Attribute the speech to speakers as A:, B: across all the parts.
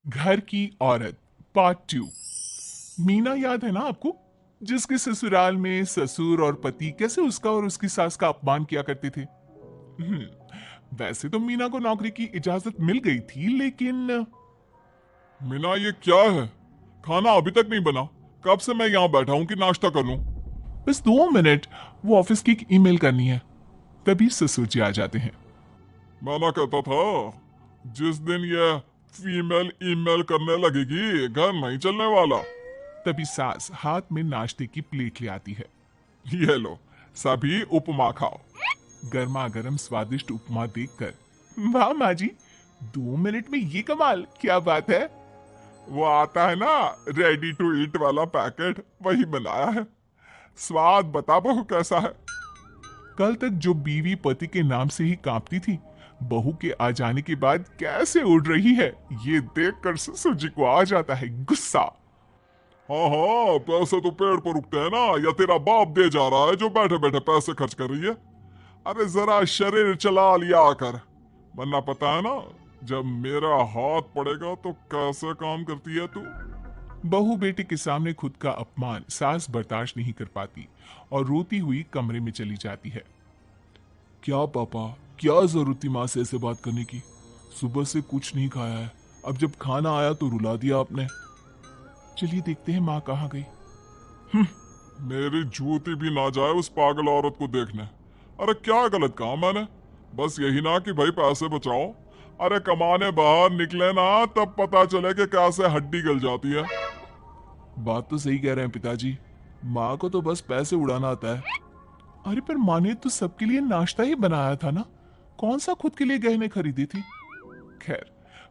A: घर की औरत पार्ट 2। मीना याद है ना आपको, जिसके ससुराल में ससुर और पति कैसे उसका और उसकी सास का अपमान किया करते थे। वैसे तो मीना को नौकरी की इजाजत मिल गई थी, लेकिन मीना ये क्या है? खाना अभी तक नहीं बना। कब से मैं यहाँ बैठा हूँ कि नाश्ता कर लूं। बस 2 मिनट, वो ऑफिस की एक ईमेल करनी है। तभी ससुर जी आ जाते हैं। मैंने कहता था, जिस दिन ये फीमेल ईमेल करने लगेगी घर नहीं चलने वाला। तभी सास हाथ में नाश्ते की प्लेट ले आती है। ये लो, सभी उपमा खाओ। गर्मा गर्म स्वादिष्ट उपमा देखकर, वाह माँ जी, 2 मिनट में ये कमाल, क्या बात है। वो आता है ना, रेडी टू ईट वाला पैकेट, वही बनाया है। स्वाद बता बहू कैसा है। कल तक जो बीवी पति के नाम से ही कांपती थी, बहू के आ जाने के बाद कैसे उड़ रही है, ये देखकर ससुर जी को आ जाता है गुस्सा। हाँ हाँ, पैसे तो पेड़ पर उगते हैं ना, या तेरा बाप दे जा रहा है जो बैठे बैठे पैसे खर्च कर रही है। अरे जरा शरीर चला लिया कर, वरना पता है ना, जब मेरा हाथ पड़ेगा तो कैसे काम करती है तू। बहू बेटी के सामने खुद का अपमान सास बर्दाश्त नहीं कर पाती और रोती हुई कमरे में चली जाती है। क्या पापा, क्या जरूरत थी माँ से ऐसे बात करने की? सुबह से कुछ नहीं खाया है, अब जब खाना आया तो रुला दिया आपने। चलिए देखते हैं माँ कहाँ गई। मेरी जूती भी ना जाए उस पागल औरत को देखने। अरे क्या गलत कहा मैंने? बस यही ना कि भाई पैसे बचाओ। अरे कमाने बाहर निकले ना, तब पता चले कि कैसे हड्डी गल जाती है। बात तो सही कह रहे हैं पिताजी, माँ को तो बस पैसे उड़ाना आता है। अरे पर माँ ने तो सबके लिए नाश्ता ही बनाया था ना, कौन सा खुद के लिए गहने खरीदी थी। खैर,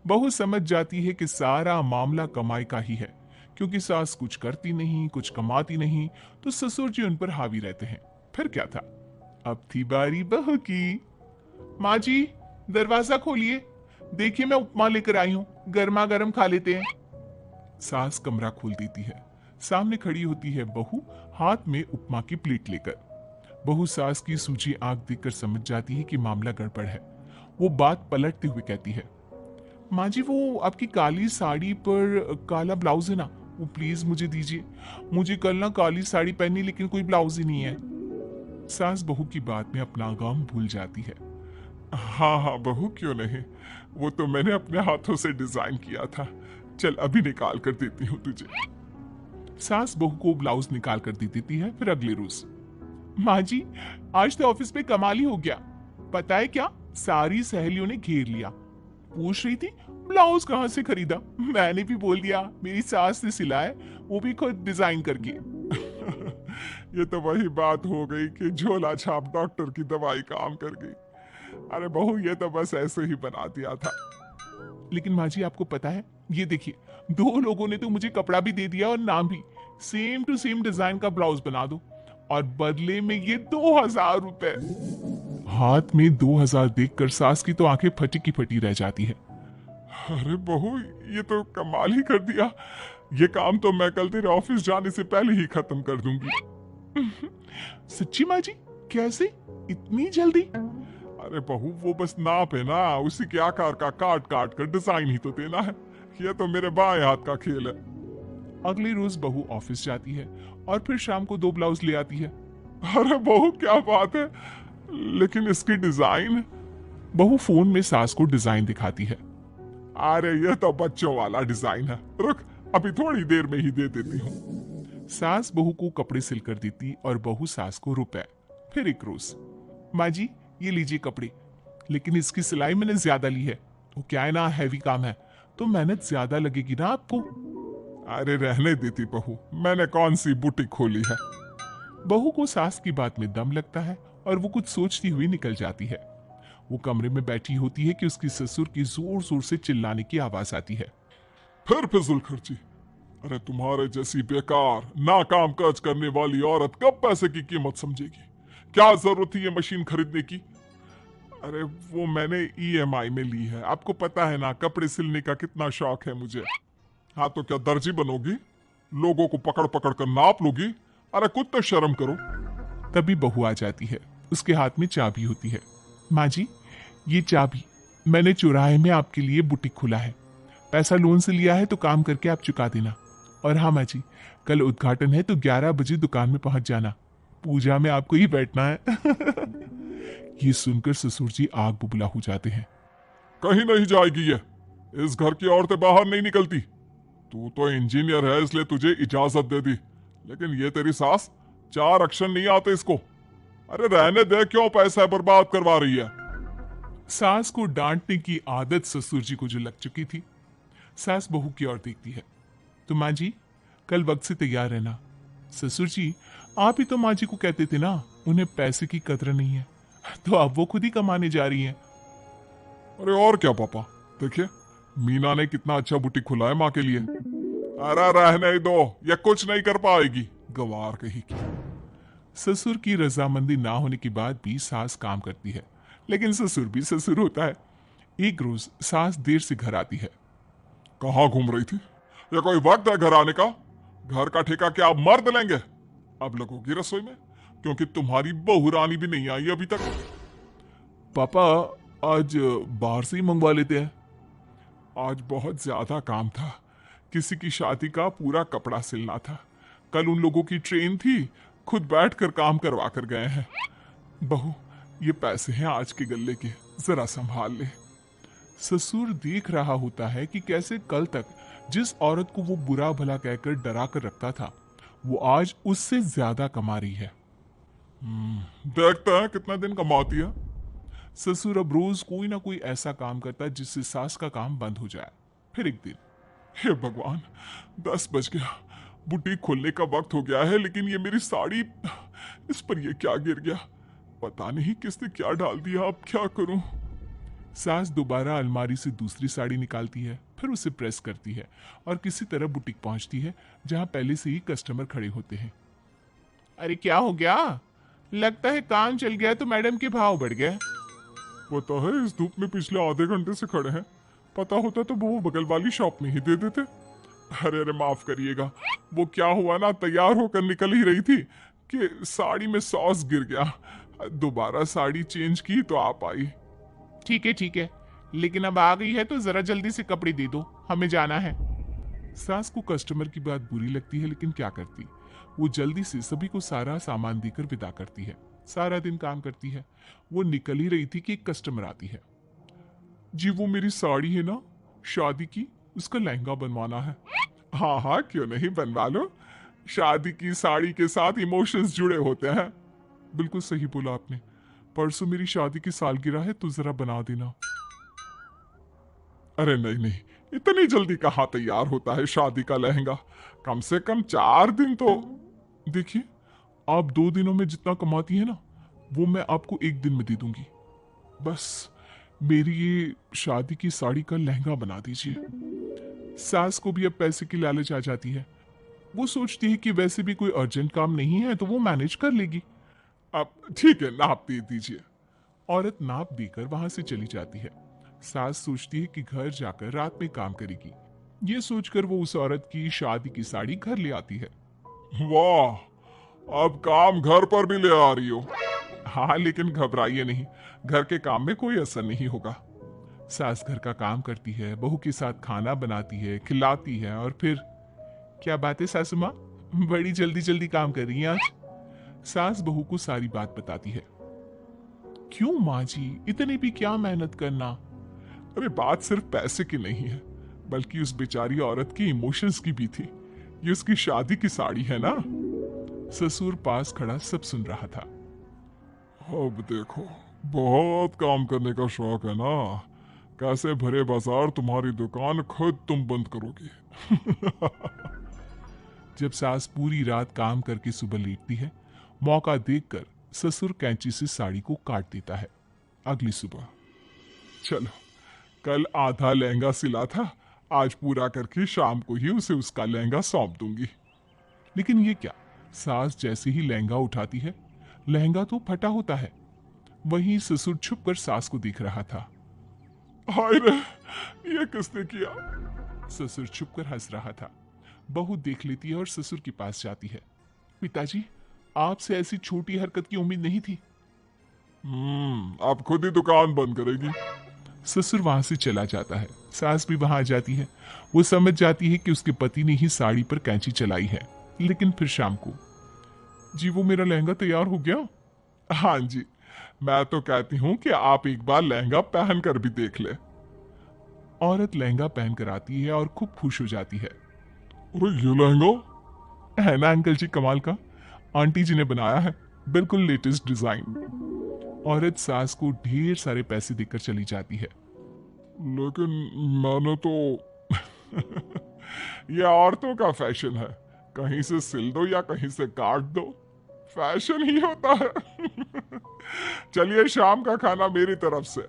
A: बहू समझ जाती है कि सारा मामला कमाई का ही है, क्योंकि सास कुछ करती नहीं, कुछ कमाती नहीं, तो ससुर जी उन पर हावी रहते हैं। फिर क्या था, अब थी बारी बहू की। माँ जी, दरवाजा खोलिए, देखिए मैं उपमा लेकर आई हूँ, गर्मा गर्म खा लेते हैं। सास कमरा खोल देती है। सामने खड़ी होती है बहू, हाथ में उपमा की प्लेट लेकर। बहू सास की सूजी आंख देखकर समझ जाती है कि मामला गड़बड़ है। वो बात पलटते हुए कहती है, माँ जी वो आपकी काली साड़ी पर काला ब्लाउज है ना, वो प्लीज मुझे दीजिए। मुझे कल ना काली साड़ी पहनी, लेकिन कोई ब्लाउज ही नहीं है। सास बहू की बात में अपना गम भूल जाती है। हाँ हाँ बहू, क्यों नहीं, वो तो मैंने अपने हाथों से डिजाइन किया था। चल अभी निकाल कर देती हूँ तुझे। सास बहू को ब्लाउज निकाल कर दे देती है। फिर अगले रोज, माँ जी, आज तो ऑफिस में कमाल ही हो गया। पता है क्या, सारी सहेलियों ने घेर लिया, पूछ रही थी ब्लाउज कहाँ से खरीदा। मैंने भी बोल दिया मेरी सास ने सिलाया, वो भी खुद डिजाइन करके। ये तो वही बात हो गई कि झोला छाप डॉक्टर की दवाई काम कर गई। अरे बहू, ये तो बस ऐसे ही बना दिया था। लेकिन माँ जी आपको पता है, ये देखिए, 2 लोगों ने तो मुझे कपड़ा भी दे दिया और नाम भी, सेम टू सेम डिजाइन का ब्लाउज बना दो, और बदले में ये 2000 रुपए। हाथ में 2000 देखकर सास की तो आंखें फटी की फटी रह जाती है। अरे बहू, ये तो कमाल ही कर दिया। ये काम तो मैं कल तेरे ऑफिस जाने से पहले ही खत्म कर दूंगी। सच्ची माँ जी, कैसे, इतनी जल्दी? अरे बहू, वो बस नाप है ना, उसी के आकार का काट काट कर डिजाइन ही तो देना है। ये तो मेरे बाएं हाथ का खेल है। अगले रोज बहू ऑफिस जाती है और फिर शाम को 2 ब्लाउज ले आती है। अरे बहू, क्या बात है, लेकिन इसकी डिजाइन। बहू फोन में सास को डिजाइन दिखाती है। अरे ये तो बच्चों वाला डिजाइन है, रुक अभी थोड़ी देर में ही दे देती हूँ। सास बहू को कपड़े सिलकर देती और बहू सास को रुपए। फिर एक रोज, माँ जी ये लीजिए कपड़े, लेकिन इसकी सिलाई मैंने ज्यादा ली है। वो क्या है ना, हैवी काम है, तो मेहनत ज्यादा लगेगी ना आपको। अरे रहने देती बहू, मैंने कौन सी बुटीक खोली है। बहू को सास की बात में दम लगता है और वो कुछ सोचती हुई निकल जाती है। वो कमरे में बैठी होती है कि उसकी ससुर की जोर जोर से चिल्लाने की आवाज आती है। फिर फिजूल खर्ची, अरे तुम्हारे जैसी बेकार नाकाम काज करने वाली औरत कब पैसे की कीमत समझेगी। क्या जरूरत थी ये मशीन खरीदने की? अरे वो मैंने ईएमआई में ली है, आपको पता है ना कपड़े सिलने का कितना शौक है मुझे। हाँ तो क्या दर्जी बनोगी, लोगों को पकड़ पकड़ कर नाप लोगी? अरे कुछ तो शर्म करो। तभी बहू आ जाती है, उसके हाथ में चाबी होती है। माँ जी, ये चाबी मैंने चौराहे में आपके लिए बुटीक खोला है, पैसा लोन से लिया है तो काम करके आप चुका देना। और हाँ माँ जी, कल उद्घाटन है तो 11 बजे दुकान में पहुंच जाना, पूजा में आपको ही बैठना है। ये सुनकर ससुर जी आग बुबला हो जाते हैं।
B: कहीं नहीं जाएगी ये, इस घर की औरतें बाहर नहीं निकलती। तू तो इंजीनियर है इसलिए तुझे इजाजत दे दी, लेकिन ये तेरी सास 4 अक्षर नहीं आते इसको। अरे रहने दे, क्यों पैसा बर्बाद करवा रही है।
A: सास को डांटने की आदत ससुर जी को जो लग चुकी थी, सास बहू की ओर देखती है। तो माँ जी, कल वक्त से तैयार रहना। ससुर जी, आप ही तो माँ जी को कहते थे ना उन्हें पैसे की कदर नहीं है, तो अब वो खुद ही कमाने जा रही हैं।
B: अरे और क्या पापा, देखिए मीना ने कितना अच्छा बुटीक खुला है माँ के लिए। अरे रहने दो, ये कुछ नहीं कर पाएगी, गवार कही की।
A: ससुर की रजामंदी ना होने के बाद भी सास काम करती है, लेकिन ससुर भी ससुर होता है। एक रोज सास देर से घर आती है।
B: कहाँ घूम रही थी? ये कोई वक्त है घर आने का? घर का ठेका क्या आप मर्द लेंगे? अब लगोगी रसोई में, क्योंकि तुम्हारी बहू रानी भी नहीं आई अभी तक।
A: पापा, आज बाहर से ही मंगवा लेते हैं।
B: आज बहुत ज्यादा काम था, किसी की शादी का पूरा कपड़ा सिलना था। कल उन लोगों की ट्रेन थी, खुद बैठकर काम करवा कर गए हैं।
A: बहू, ये पैसे हैं आज के गल्ले के, जरा संभाल ले। ससुर देख रहा होता है कि कैसे कल तक जिस औरत को वो बुरा भला कहकर डरा कर रखता था, वो आज उससे ज्यादा कमा रही है।
B: देखते हैं कितना दिन कमाती है।
A: ससुर अब रोज कोई ना कोई ऐसा काम करता है जिससे सास का काम बंद हो जाए। फिर एक दिन,
B: हे भगवान, 10 बज गया, बुटीक खोलने का वक्त हो गया है, लेकिन ये मेरी साड़ी, इस पर ये क्या गिर गया? पता नहीं किसने क्या डाल दिया, अब क्या करूं?
A: सास दोबारा अलमारी से दूसरी साड़ी निकालती है, फिर उसे प्रेस करती है और किसी तरह बुटीक पहुंचती है, जहां पहले से ही कस्टमर खड़े होते हैं। अरे क्या हो गया? लगता है काम चल गया तो मैडम के भाव बढ़ गए।
B: पता है इस धूप में पिछले आधे घंटे से खड़े हैं, पता होता तो वो बगल वाली शॉप में ही दे देते। अरे अरे माफ करिएगा, वो क्या हुआ ना, तैयार होकर निकल ही रही थी कि साड़ी में सॉस गिर गया। दोबारा साड़ी चेंज की तो आप आई।
A: ठीक है, लेकिन अब आ गई है तो जरा जल्दी से कपड़े दे दो, हमें जाना है। सास को कस्टमर की बात बुरी लगती है, लेकिन क्या करती, वो जल्दी से सभी को सारा सामान देकर विदा करती है। सारा दिन काम करती है। वो निकल ही रही थी कि एक कस्टमर आती है।
B: जी वो मेरी साड़ी है ना, शादी की, उसका लहंगा बनवाना है। हाँ हाँ क्यों नहीं, बनवा लो। शादी की साड़ी के साथ इमोशंस जुड़े होते हैं।
A: बिल्कुल सही बोला आपने, परसों मेरी शादी की सालगिरह है तो जरा बना देना।
B: अरे नहीं नहीं, इतनी जल्दी कहाँ तैयार होता है शादी का लहंगा, कम से कम 4 दिन तो।
A: देखिए, आप 2 दिनों में जितना कमाती है ना, वो मैं आपको 1 दिन में दे दूंगी। बस मेरी ये शादी की साड़ी का लहंगा बना दीजिए। सास को भी अब पैसे की लालच आ जाती है। वो सोचती है कि वैसे भी कोई अर्जेंट काम नहीं है तो वो मैनेज कर लेगी।
B: अब ठीक है, नाप दे दीजिए।
A: औरत नाप देकर वहां से चली जाती है। सास सोचती है कि घर जाकर रात में काम करेगी। ये सोचकर वो उस औरत की शादी की साड़ी घर ले आती है।
B: वाह, अब काम घर पर भी ले आ रही हो।
A: हाँ, लेकिन घबराइए नहीं, घर के काम में कोई असर नहीं होगा। सास घर का काम करती है, बहू के साथ खाना बनाती है, खिलाती है, और फिर क्या बात है सासू माँ, बड़ी जल्दी जल्दी काम कर रही हैं आज। सास बहू को सारी बात बताती है। क्यों माँ जी, इतनी भी क्या मेहनत करना?
B: अरे बात सिर्फ पैसे की नहीं है, बल्कि उस बेचारी औरत की इमोशंस की भी थी। ये उसकी शादी की साड़ी है ना।
A: ससुर पास खड़ा सब सुन रहा था।
B: अब देखो, बहुत काम करने का शौक है ना, कैसे भरे बाजार तुम्हारी दुकान खुद तुम बंद करोगे।
A: जब सास पूरी रात काम करके सुबह लेटती है, मौका देखकर ससुर कैंची से साड़ी को काट देता है। अगली सुबह,
B: चलो कल आधा लहंगा सिला था, आज पूरा करके शाम को ही उसे उसका लहंगा सौंप दूंगी।
A: लेकिन ये क्या, सास जैसे ही लहंगा उठाती है, लहंगा तो फटा होता है। वहीं ससुर छुपकर सास को देख रहा था।
B: हाय रे, ये किसने किया?
A: ससुर छुपकर हंस रहा था। बहू देख लेती है और ससुर के पास जाती है। पिताजी, आपसे ऐसी छोटी हरकत की उम्मीद नहीं थी।
B: अब खुद ही दुकान बंद करेगी।
A: ससुर वहां से चला जाता है। सास भी वहां आ जाती है। वो समझ जाती है कि उसके पति ने ही साड़ी पर कैंची चलाई है। लेकिन फिर शाम को, जी वो मेरा लहंगा तैयार हो गया?
B: हाँ जी, मैं तो कहती हूँ कि आप एक बार लहंगा पहन कर भी देख ले।
A: औरत लहंगा पहन कर आती है और खूब खुश हो जाती है।
B: अरे ये लहंगा
A: है ना अंकल जी कमाल का, आंटी जी ने बनाया है, बिल्कुल लेटेस्ट डिजाइन। औरत सास को ढेर सारे पैसे देकर चली जाती है।
B: लेकिन मैंने तो ये औरतों का फैशन है, कहीं से सिल दो या कहीं से काट दो, फैशन ही होता है। चलिए शाम का खाना मेरी तरफ से,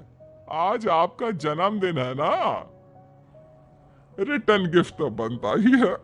B: आज आपका जन्मदिन है ना, रिटर्न गिफ्ट तो बनता ही है।